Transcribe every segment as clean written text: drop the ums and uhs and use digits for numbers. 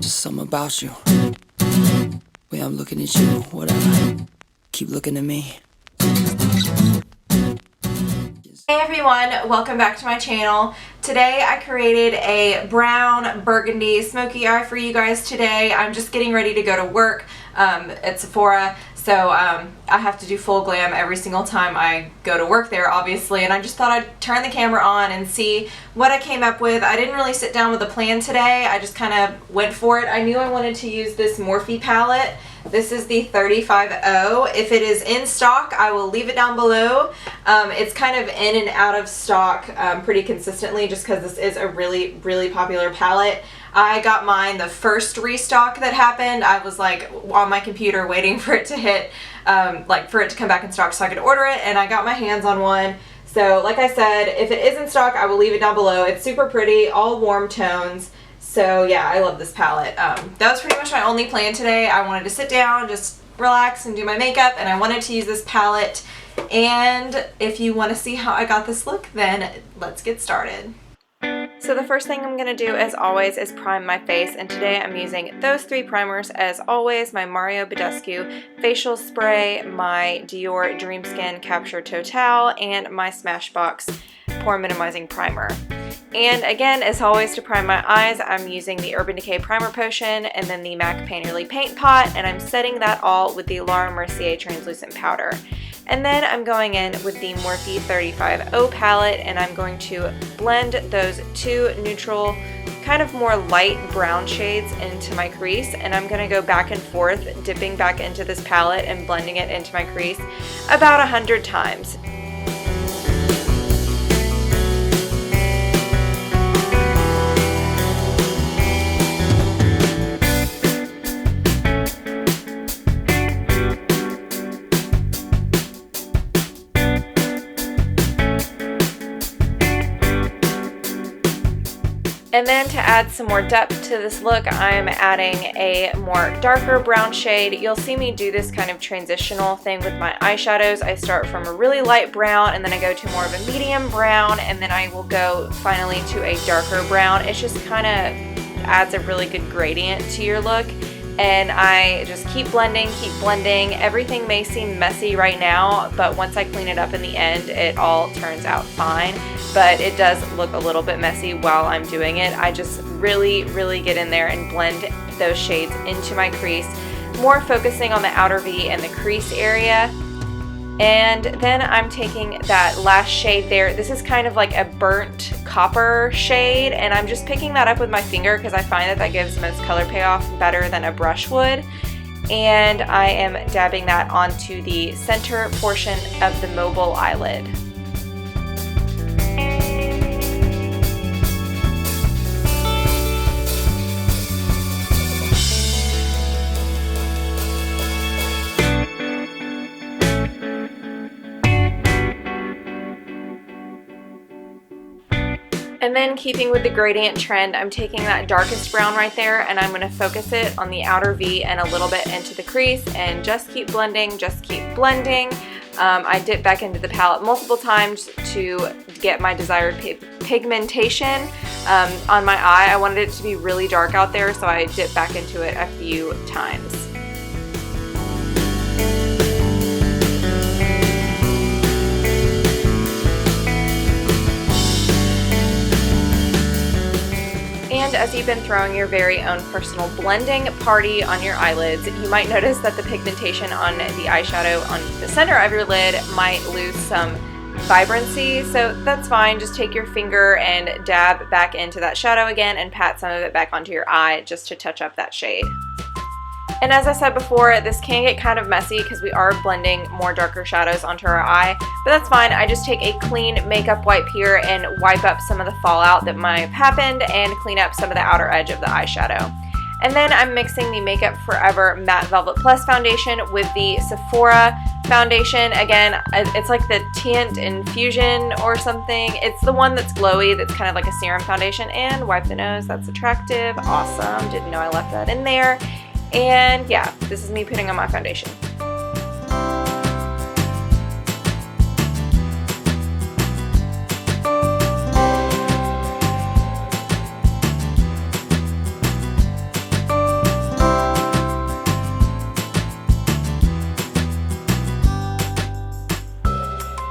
Just something about you. Way I'm looking at you, whatever. Keep looking at me. Hey everyone, welcome back to my channel. Today I created a brown burgundy smoky eye for you guys today. I'm just getting ready to go to work at Sephora, so I have to do full glam every single time I go to work there, obviously, and I just thought I'd turn the camera on and see what I came up with. I didn't really sit down with a plan today. I just kind of went for it. I knew I wanted to use this Morphe palette. This is the 35O. If it is in stock, I will leave it down below. It's kind of in and out of stock pretty consistently just because this is a really popular palette. I got mine the first restock that happened. I was like on my computer waiting for it to hit, like for it to come back in stock so I could order it, and I got my hands on one. So like I said, if it is in stock, I will leave it down below. It's super pretty, all warm tones. So yeah, I love this palette. That was pretty much my only plan today. I wanted to sit down, just relax and do my makeup, and I wanted to use this palette. And if you want to see how I got this look, then let's get started. So the first thing I'm going to do, as always, is prime my face, and today I'm using those three primers as always: my Badescu facial spray, my Dior Dream Skin Capture Totale, and my Smashbox pore minimizing primer. And again, as always, to prime my eyes, I'm using the Urban Decay Primer Potion and then the MAC Painterly Paint Pot, and I'm setting that all with the Laura Mercier Translucent Powder. And then I'm going in with the Morphe 35O palette, and I'm going to blend those two neutral, kind of more light brown shades into my crease, and I'm going to go back and forth, dipping back into this palette and blending it into my crease about 100 times. And then to add some more depth to this look, I'm adding a more darker brown shade. You'll see me do this kind of transitional thing with my eyeshadows. I start from a really light brown, and then I go to more of a medium brown, and then I will go finally to a darker brown. It just kind of adds a really good gradient to your look. And I just keep blending, Everything may seem messy right now, but once I clean it up in the end, it all turns out fine. But it does look a little bit messy while I'm doing it. I just really get in there and blend those shades into my crease, more focusing on the outer V and the crease area. And then I'm taking that last shade there. This is kind of like a burnt copper shade, and I'm just picking that up with my finger because I find that that gives most color payoff better than a brush would. And I am dabbing that onto the center portion of the mobile eyelid. And then, keeping with the gradient trend, I'm taking that darkest brown right there, and I'm going to focus it on the outer V and a little bit into the crease, and just keep blending, I dip back into the palette multiple times to get my desired pigmentation on my eye. I wanted it to be really dark out there, so I dip back into it a few times. And as you've been throwing your very own personal blending party on your eyelids, you might notice that the pigmentation on the eyeshadow on the center of your lid might lose some vibrancy. So that's fine. Just take your finger and dab back into that shadow again and pat some of it back onto your eye just to touch up that shade. And as I said before, this can get kind of messy because we are blending more darker shadows onto our eye, but that's fine. I just take a clean makeup wipe here and wipe up some of the fallout that might have happened and clean up some of the outer edge of the eyeshadow. And then I'm mixing the Makeup Forever Matte Velvet Plus foundation with the Sephora foundation. Again, it's like the Tient Infusion or something. It's the one that's glowy, that's kind of like a serum foundation. And wipe the nose, that's attractive, awesome, didn't know I left that in there. And yeah, this is me putting on my foundation.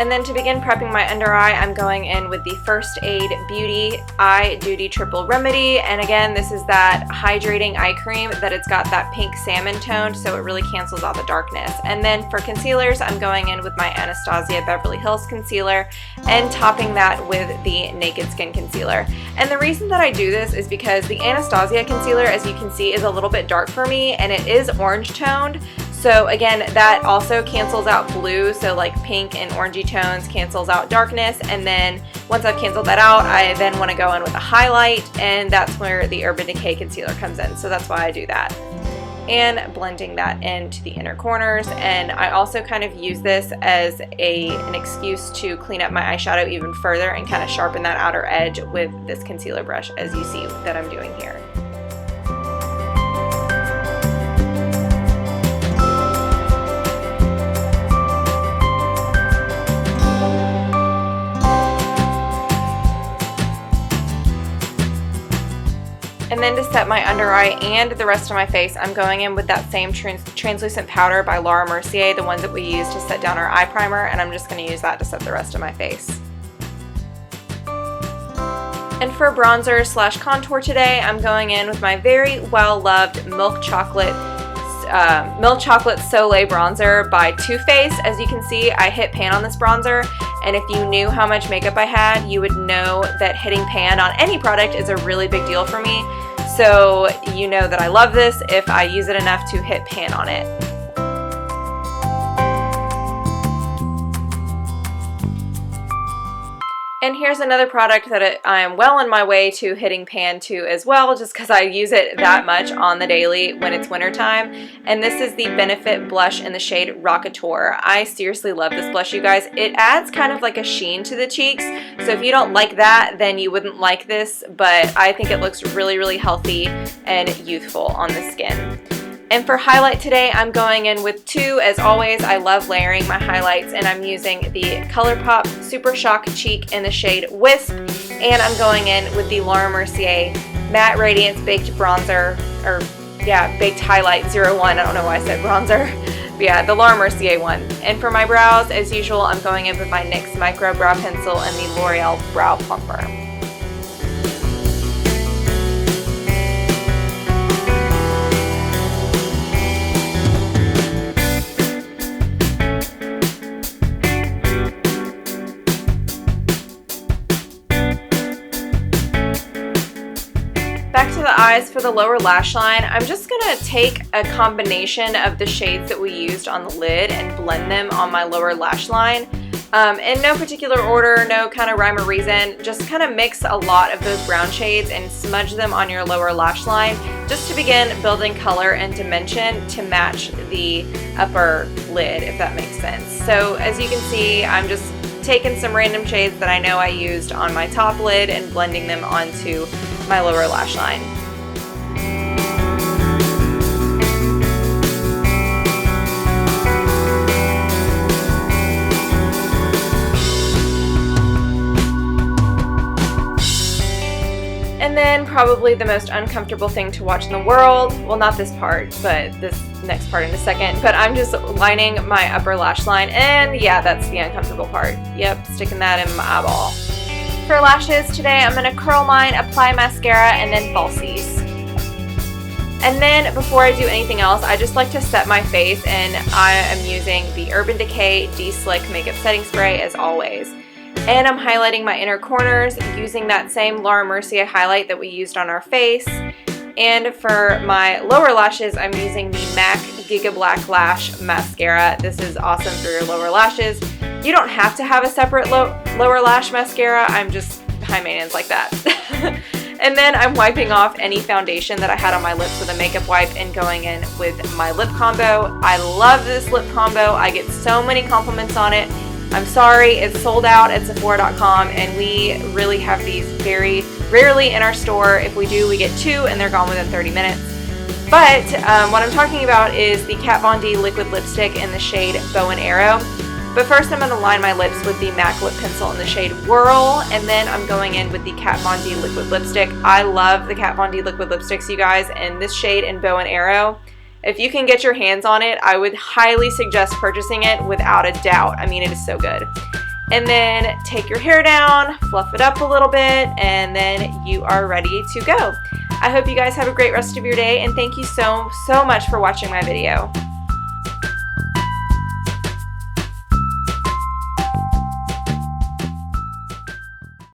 And then to begin prepping my under eye, I'm going in with the First Aid Beauty Eye Duty Triple Remedy. And again, this is that hydrating eye cream that it's got that pink salmon tone, so it really cancels out the darkness. And then for concealers, I'm going in with my Anastasia Beverly Hills concealer and topping that with the Naked Skin concealer. And the reason that I do this is because the Anastasia concealer, as you can see, is a little bit dark for me, and it is orange toned. So again, that also cancels out blue, so like pink and orangey tones cancels out darkness. And then once I've canceled that out, I then want to go in with a highlight, and that's where the Urban Decay concealer comes in. So that's why I do that. And blending that into the inner corners. And I also kind of use this as an excuse to clean up my eyeshadow even further and kind of sharpen that outer edge with this concealer brush, as you see that I'm doing here. And then to set my under eye and the rest of my face, I'm going in with that same translucent powder by Laura Mercier, the ones that we use to set down our eye primer, and I'm just going to use that to set the rest of my face. And for bronzer slash contour today, I'm going in with my very well-loved Milk Chocolate Soleil bronzer by Too Faced. As you can see, I hit pan on this bronzer, and if you knew how much makeup I had, you would know that hitting pan on any product is a really big deal for me. So you know that I love this if I use it enough to hit pan on it. And here's another product that I am well on my way to hitting pan to as well, just because I use it that much on the daily when it's wintertime. And this is the Benefit blush in the shade Rockateur. I seriously love this blush, you guys. It adds kind of like a sheen to the cheeks, so if you don't like that, then you wouldn't like this, but I think it looks really, really healthy and youthful on the skin. And for highlight today, I'm going in with two. As always, I love layering my highlights, and I'm using the ColourPop Super Shock Cheek in the shade Wisp, and I'm going in with the Laura Mercier Matte Radiance Baked Bronzer, Baked Highlight 01. I don't know why I said bronzer. But yeah, the Laura Mercier one. And for my brows, as usual, I'm going in with my NYX Micro Brow Pencil and the L'Oreal Brow Plumper. Back to the eyes for the lower lash line, I'm just going to take a combination of the shades that we used on the lid and blend them on my lower lash line. In no particular order, no kind of rhyme or reason, just kind of mix a lot of those brown shades and smudge them on your lower lash line just to begin building color and dimension to match the upper lid, if that makes sense. So as you can see, I'm just taking some random shades that I know I used on my top lid and blending them onto my lower lash line. And then probably the most uncomfortable thing to watch in the world, well, not this part, but this next part in a second, but I'm just lining my upper lash line, and yeah, that's the uncomfortable part. Yep, sticking that in my eyeball. For lashes today, I'm going to curl mine, apply mascara, and then falsies. And then before I do anything else, I just like to set my face, and I am using the Urban Decay De-Slick Makeup Setting Spray as always. And I'm highlighting my inner corners using that same Laura Mercier highlight that we used on our face. And for my lower lashes, I'm using the MAC Giga Black Lash Mascara. This is awesome for your lower lashes. You don't have to have a separate lower lash mascara. I'm just high maintenance like that. And then I'm wiping off any foundation that I had on my lips with a makeup wipe and going in with my lip combo. I love this lip combo. I get so many compliments on it. I'm sorry, it's sold out at sephora.com, and we really have these very rarely in our store. If we do, we get two, and they're gone within 30 minutes. But what I'm talking about is the Kat Von D liquid lipstick in the shade Bow and Arrow. But first I'm going to line my lips with the MAC lip pencil in the shade Whirl, and then I'm going in with the Kat Von D liquid lipstick. I love the Kat Von D liquid lipsticks, you guys, and this shade in Bow and Arrow. If you can get your hands on it, I would highly suggest purchasing it without a doubt. I mean, it is so good. and then take your hair down, fluff it up a little bit, and then you are ready to go. I hope you guys have a great rest of your day, and thank you so much for watching my video.